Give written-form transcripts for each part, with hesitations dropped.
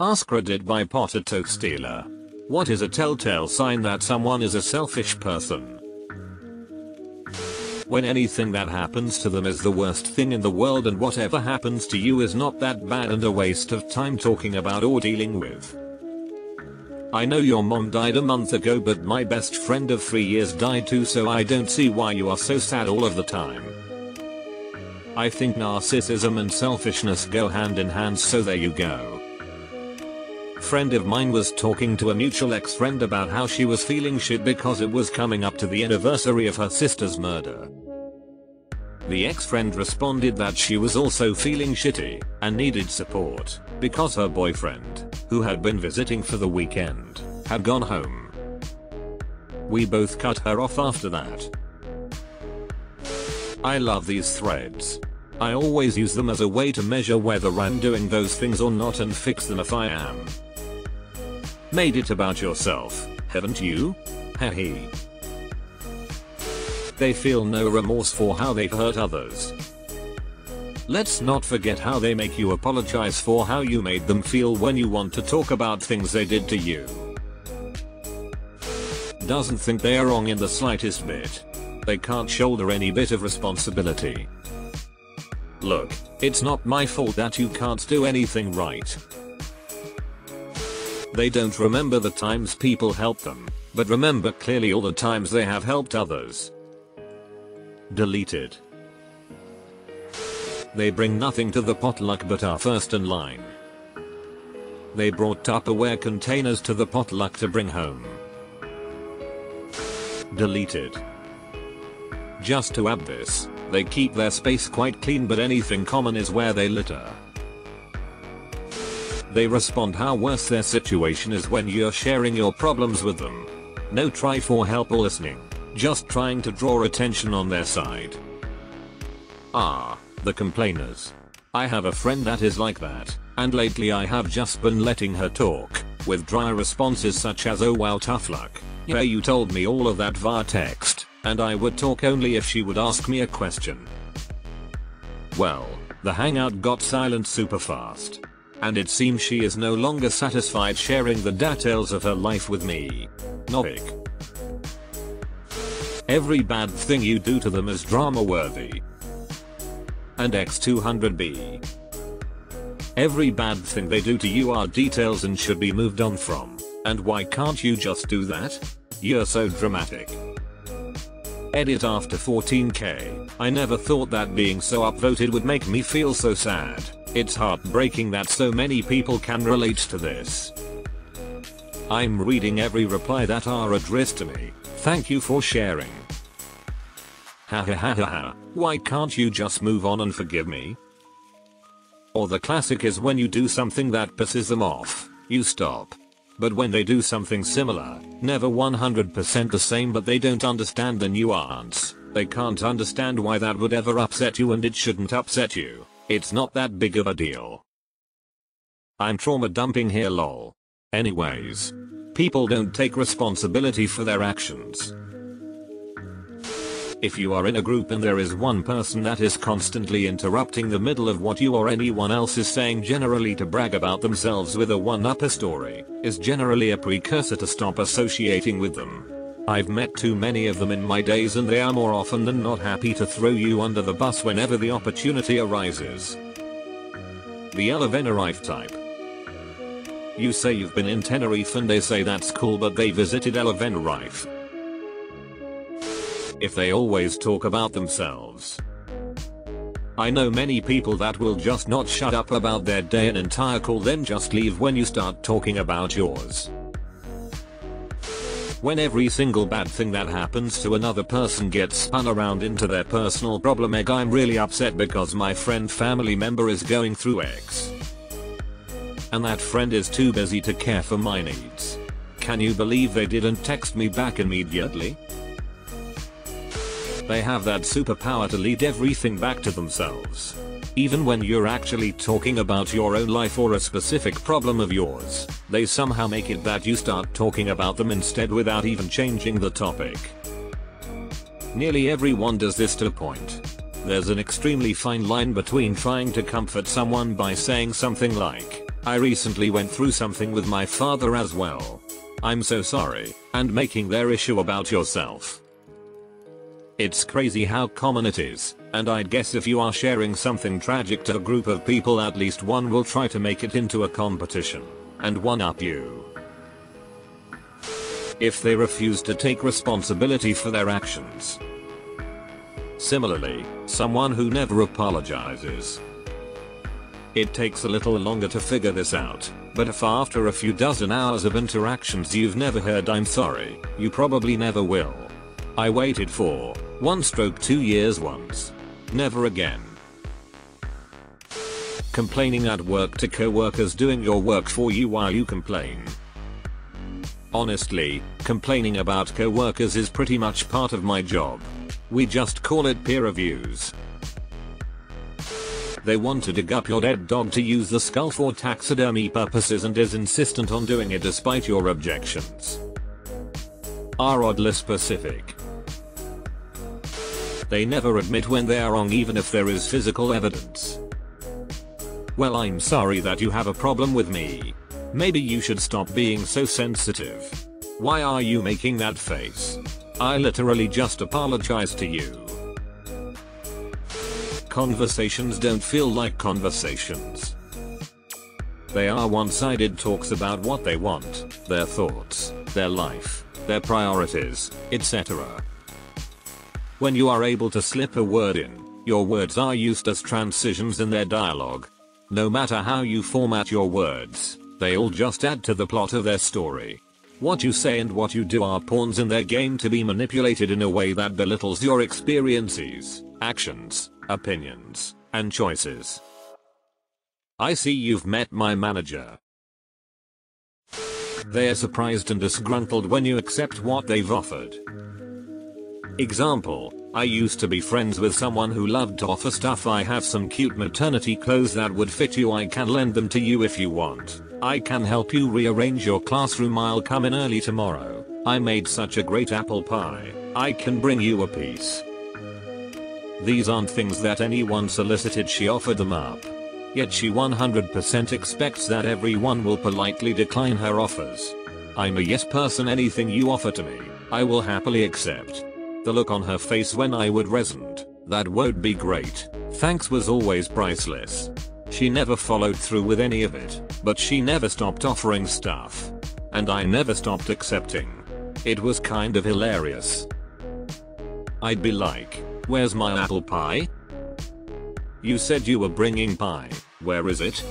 AskReddit by Potato Stealer. What is a telltale sign that someone is a selfish person? When anything that happens to them is the worst thing in the world and whatever happens to you is not that bad and a waste of time talking about or dealing with. I know your mom died a month ago, but my best friend of 3 years died too, so I don't see why you are so sad all of the time. I think narcissism and selfishness go hand in hand, so there you go. Friend of mine was talking to a mutual ex-friend about how she was feeling shit because it was coming up to the anniversary of her sister's murder. The ex-friend responded that she was also feeling shitty and needed support because her boyfriend, who had been visiting for the weekend, had gone home. We both cut her off after that. I love these threads. I always use them as a way to measure whether I'm doing those things or not and fix them if I am. Made it about yourself, haven't you? Heh. They feel no remorse for how they've hurt others. Let's not forget how they make you apologize for how you made them feel when you want to talk about things they did to you. Doesn't think they are wrong in the slightest bit. They can't shoulder any bit of responsibility. Look, it's not my fault that you can't do anything right. They don't remember the times people helped them, but remember clearly all the times they have helped others. Deleted. They bring nothing to the potluck but are first in line. They brought Tupperware containers to the potluck to bring home. Deleted. Just to add this, they keep their space quite clean, but anything common is where they litter. They respond how worse their situation is when you're sharing your problems with them. No try for help or listening, just trying to draw attention on their side. The complainers. I have a friend that is like that, and lately I have just been letting her talk, with dry responses such as "oh wow, tough luck. Yeah, you told me all of that via text, and I would talk only if she would ask me a question." Well, the hangout got silent super fast. And it seems she is no longer satisfied sharing the details of her life with me. Novic. Every bad thing you do to them is drama worthy. And X200B. Every bad thing they do to you are details and should be moved on from. And why can't you just do that? You're so dramatic. Edit after 14k. I never thought that being so upvoted would make me feel so sad. It's heartbreaking that so many people can relate to this. I'm reading every reply that are addressed to me. Thank you for sharing. Ha ha ha ha ha. Why can't you just move on and forgive me? Or the classic is when you do something that pisses them off, you stop. But when they do something similar, never 100% the same, but they don't understand the nuance, they can't understand why that would ever upset you, and it shouldn't upset you. It's not that big of a deal. I'm trauma dumping here lol. Anyways. People don't take responsibility for their actions. If you are in a group and there is one person that is constantly interrupting the middle of what you or anyone else is saying, generally to brag about themselves with a one-upper story, is generally a precursor to stop associating with them. I've met too many of them in my days, and they are more often than not happy to throw you under the bus whenever the opportunity arises. The Elevenerife type. You say you've been in Tenerife and they say that's cool, but they visited Elevenerife. If they always talk about themselves. I know many people that will just not shut up about their day an entire call, then just leave when you start talking about yours. When every single bad thing that happens to another person gets spun around into their personal problem, I'm really upset because my friend family member is going through X. And that friend is too busy to care for my needs. Can you believe they didn't text me back immediately? They have that superpower to lead everything back to themselves. Even when you're actually talking about your own life or a specific problem of yours, they somehow make it that you start talking about them instead without even changing the topic. Nearly everyone does this to a point. There's an extremely fine line between trying to comfort someone by saying something like, I recently went through something with my father as well. I'm so sorry, and making their issue about yourself. It's crazy how common it is, and I'd guess if you are sharing something tragic to a group of people, at least one will try to make it into a competition and one-up you. If they refuse to take responsibility for their actions. Similarly, someone who never apologizes. It takes a little longer to figure this out, but if after a few dozen hours of interactions you've never heard "I'm sorry," you probably never will. I waited for 1/2 years once. Never again. Complaining at work to coworkers doing your work for you while you complain. Honestly, complaining about coworkers is pretty much part of my job. We just call it peer reviews. They want to dig up your dead dog to use the skull for taxidermy purposes and is insistent on doing it despite your objections. Are oddly specific. They never admit when they are wrong even if there is physical evidence. Well, I'm sorry that you have a problem with me. Maybe you should stop being so sensitive. Why are you making that face? I literally just apologized to you. Conversations don't feel like conversations. They are one-sided talks about what they want, their thoughts, their life, their priorities, etc. When you are able to slip a word in, your words are used as transitions in their dialogue. No matter how you format your words, they all just add to the plot of their story. What you say and what you do are pawns in their game to be manipulated in a way that belittles your experiences, actions, opinions, and choices. I see you've met my manager. They're surprised and disgruntled when you accept what they've offered. Example, I used to be friends with someone who loved to offer stuff. I have some cute maternity clothes that would fit you. I can lend them to you if you want. I can help you rearrange your classroom. I'll come in early tomorrow. I made such a great apple pie. I can bring you a piece. These aren't things that anyone solicited. She offered them up. Yet she 100% expects that everyone will politely decline her offers. I'm a yes person. Anything you offer to me, I will happily accept. The look on her face when I would resent, "That would be great, thanks," was always priceless. She never followed through with any of it, but she never stopped offering stuff. And I never stopped accepting. It was kind of hilarious. I'd be like, "Where's my apple pie? You said you were bringing pie, where is it?"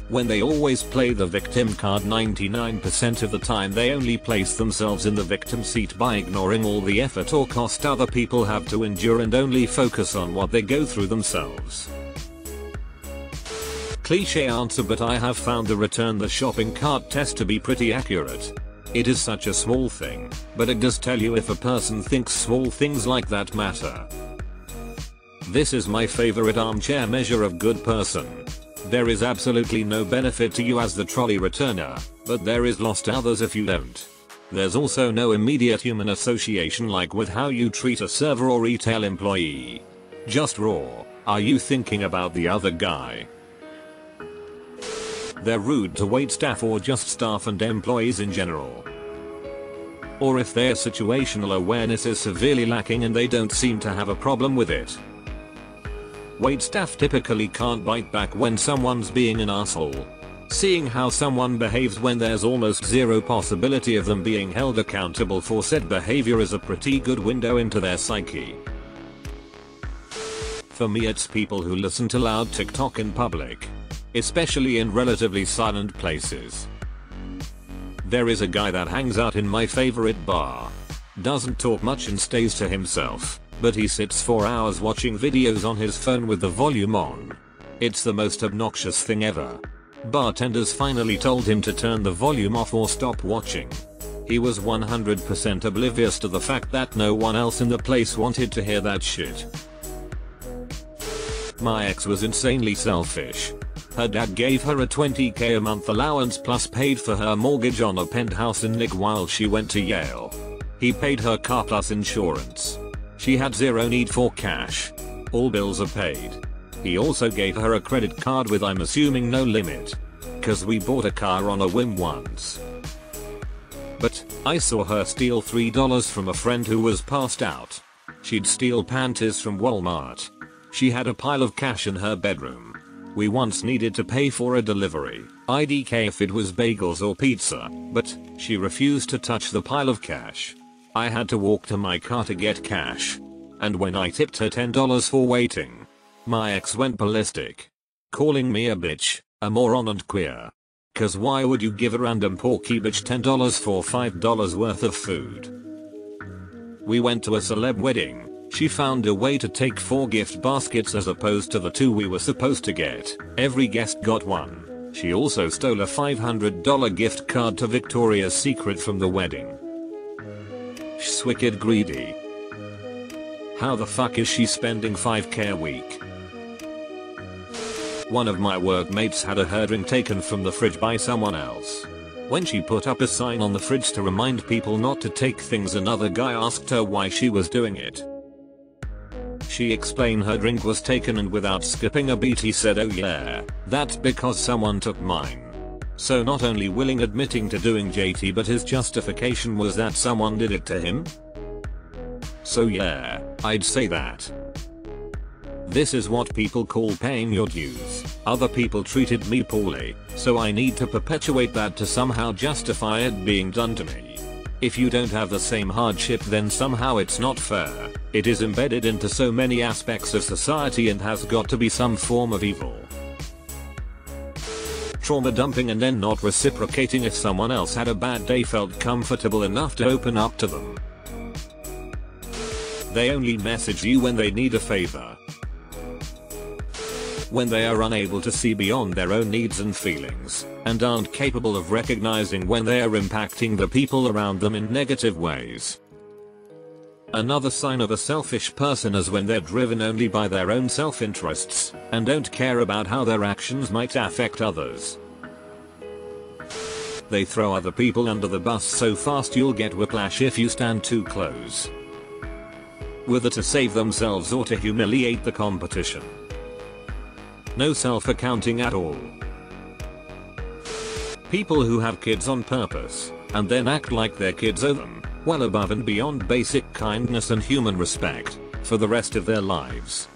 When they always play the victim card, 99% of the time they only place themselves in the victim seat by ignoring all the effort or cost other people have to endure and only focus on what they go through themselves. Cliche answer, but I have found the return the shopping cart test to be pretty accurate. It is such a small thing, but it does tell you if a person thinks small things like that matter. This is my favorite armchair measure of good person. There is absolutely no benefit to you as the trolley returner, but there is loss to others if you don't. There's also no immediate human association like with how you treat a server or retail employee. Just raw, are you thinking about the other guy? They're rude to waitstaff or just staff and employees in general. Or if their situational awareness is severely lacking and they don't seem to have a problem with it. Waitstaff typically can't bite back when someone's being an asshole. Seeing how someone behaves when there's almost zero possibility of them being held accountable for said behavior is a pretty good window into their psyche. For me, it's people who listen to loud TikTok in public, especially in relatively silent places. There is a guy that hangs out in my favorite bar. Doesn't talk much and stays to himself, but he sits for hours watching videos on his phone with the volume on. It's the most obnoxious thing ever. Bartenders finally told him to turn the volume off or stop watching. He was 100% oblivious to the fact that no one else in the place wanted to hear that shit. My ex was insanely selfish. Her dad gave her a $20k a month allowance plus paid for her mortgage on a penthouse in Nick while she went to Yale. He paid her car plus insurance. She had zero need for cash. All bills are paid. He also gave her a credit card with, I'm assuming, no limit. Cause we bought a car on a whim once. But I saw her steal $3 from a friend who was passed out. She'd steal panties from Walmart. She had a pile of cash in her bedroom. We once needed to pay for a delivery, IDK if it was bagels or pizza, but she refused to touch the pile of cash. I had to walk to my car to get cash. And when I tipped her $10 for waiting, my ex went ballistic. Calling me a bitch, a moron and queer. Cause why would you give a random porky bitch $10 for $5 worth of food? We went to a celeb wedding. She found a way to take 4 gift baskets as opposed to the 2 we were supposed to get. Every guest got one. She also stole a $500 gift card to Victoria's Secret from the wedding. She's wicked greedy. How the fuck is she spending $5k a week? One of my workmates had her drink taken from the fridge by someone else. When she put up a sign on the fridge to remind people not to take things, another guy asked her why she was doing it. She explained her drink was taken and without skipping a beat he said, oh yeah, that's because someone took mine. So not only willing admitting to doing JT, but his justification was that someone did it to him? So yeah, I'd say that. This is what people call paying your dues. Other people treated me poorly, so I need to perpetuate that to somehow justify it being done to me. If you don't have the same hardship, then somehow it's not fair. It is embedded into so many aspects of society and has got to be some form of evil. Trauma dumping and then not reciprocating if someone else had a bad day, felt comfortable enough to open up to them. They only message you when they need a favor. When they are unable to see beyond their own needs and feelings, and aren't capable of recognizing when they are impacting the people around them in negative ways. Another sign of a selfish person is when they're driven only by their own self-interests, and don't care about how their actions might affect others. They throw other people under the bus so fast you'll get whiplash if you stand too close. Whether to save themselves or to humiliate the competition. No self-accounting at all. People who have kids on purpose, and then act like their kids owe them, well above and beyond basic kindness and human respect, for the rest of their lives.